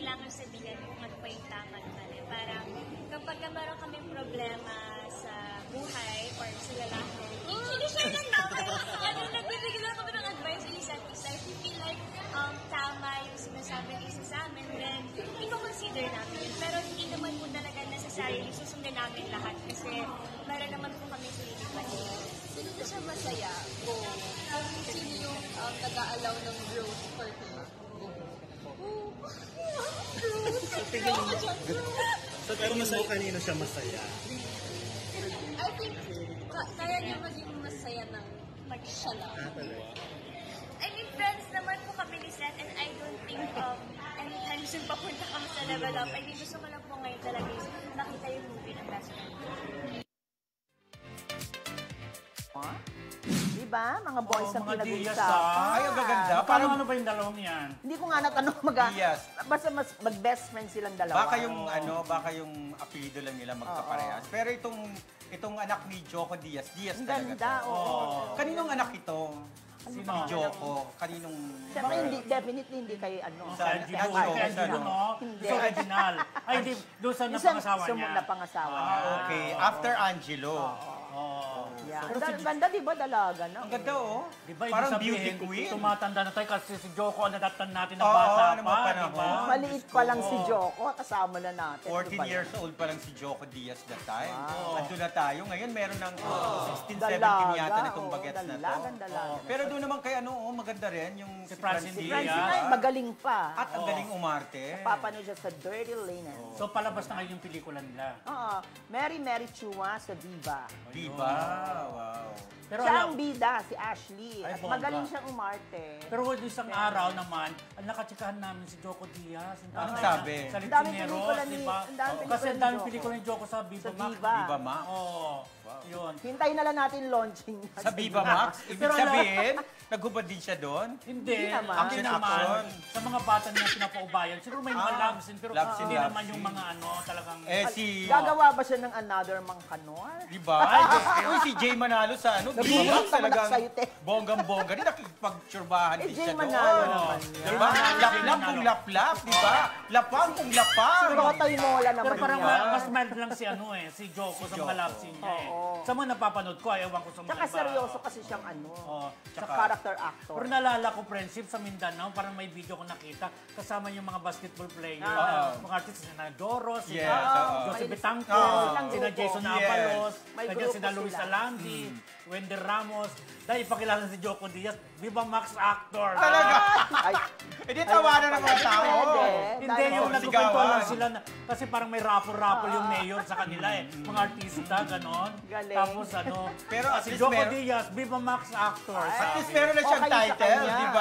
kailangan sabihin kung ano pa yung tama at mali. Parang kapag meron kaming problema sa buhay or sa lalaki, sinishare lang namin. Nagbibigay lang kami ng advice sa isa't isa. If you feel like tama yung sinasabi ng isa sa amin, then i-consider namin yun. Pero hindi naman po talaga necessary susundin namin lahat kasi meron naman po kami sarili pa niya. Sino na siya masaya kung sino yung nag-aalaw ng growth for him? So, pero masaya kanino siya masaya? I think, kaya niya maging masaya ng siya lang. I mean, friends naman po kami ni Seth and I don't think anytime soon papunta kami sa level up. I mean, gusto ko lang po ngayon talaga is makita yung movie ng Best Friend. Diba? Mga boys na pinag-uusapan. Ay, ang gaganda. Parang ano ba yung dalawang yan? Hindi ko nga natanong basta mag-best friend silang dalawa. Baka yung apelido lang nila magkaparehas. Pero itong anak ni Joco Diaz ang talaga. ganda, oo. Kaninong anak ito? Si Joco. Kaninong... Siyempre, definitely hindi kay Sa Angelo, no? Hindi. Sa original. Ay, hindi. Doon sa napangasawa niya. Napangasawa niya. Okay. After Angelo. Yeah. Ang ganda, di ba, dalaga na? Ang ganda, oh. Diba, Parang beauty queen. Tumatanda na tayo kasi si Joko ang natatan natin na bata pa. Diba? Maliit pa lang si Joko, kasama na natin. 14 years old pa lang si Joko Diaz that time. Ando na tayo. Ngayon, meron ng 16, 17 yata nitong bagets na to. Pero doon naman kay maganda rin yung si Francine Diaz. Magaling pa. At ang galing umarte. Napapanood siya sa Dirty Linen. So, palabas na ngayon yung pelikula nila. Oo. Mary Chua sa Viva. Viva. Wow. Pero siya ang bida, si Ashley. Ay, at magaling siyang umarte. Pero isang araw naman, ang nakatsikahan namin si Joko Diaz. Anong sabi? Sa Litineros, di ba? Kasi ang daming pelikula ni Joko sa Viva Max. Viva Max? Oo. Yun. Hintayin na lang natin launching. Sa Viva Max? Ibig sabihin, naghubad din siya doon? Hindi naman. Action. Sa mga bata niya pinapaubayan, siguro may mga love scene, pero hindi naman yung mga talagang... Gagawa ba siya ng Another Mangkanor? Diba? Uy, si Jay Manalo sa Viva Max talagang bonggang-bongga. Di nakikipagtsurbahan din siya doon. Jay Manalo naman yan. Diba? Laplap kung laplap, diba? Lapang kung lapang. Si Rotoy Mola naman pero parang yan. mas mild lang si Joko sa mga love scene niya eh. Sa mga napapanood ko, ewan ko sa mga Tsaka iba. seryoso kasi siyang sa character actor. Pero naalala ko, friendship sa Mindanao, parang may video ko nakita, kasama yung mga basketball player, mga artists, sina Doros, sina Jose Betanco, sina Jason Abalos, sina Luis Alandi, Wendy Ramos, dahil ipakilala si Joko Diaz, Viva Max actor. Talaga? Hindi tawanan ng mga tao. Hindi, yung nagkukwento lang sila, kasi parang may rapol-rapol yung mayor sa kanila eh. Mga artista, ganon. Tapos pero si Joko Diaz, Viva Max actor. At least meron na siyang title, di ba?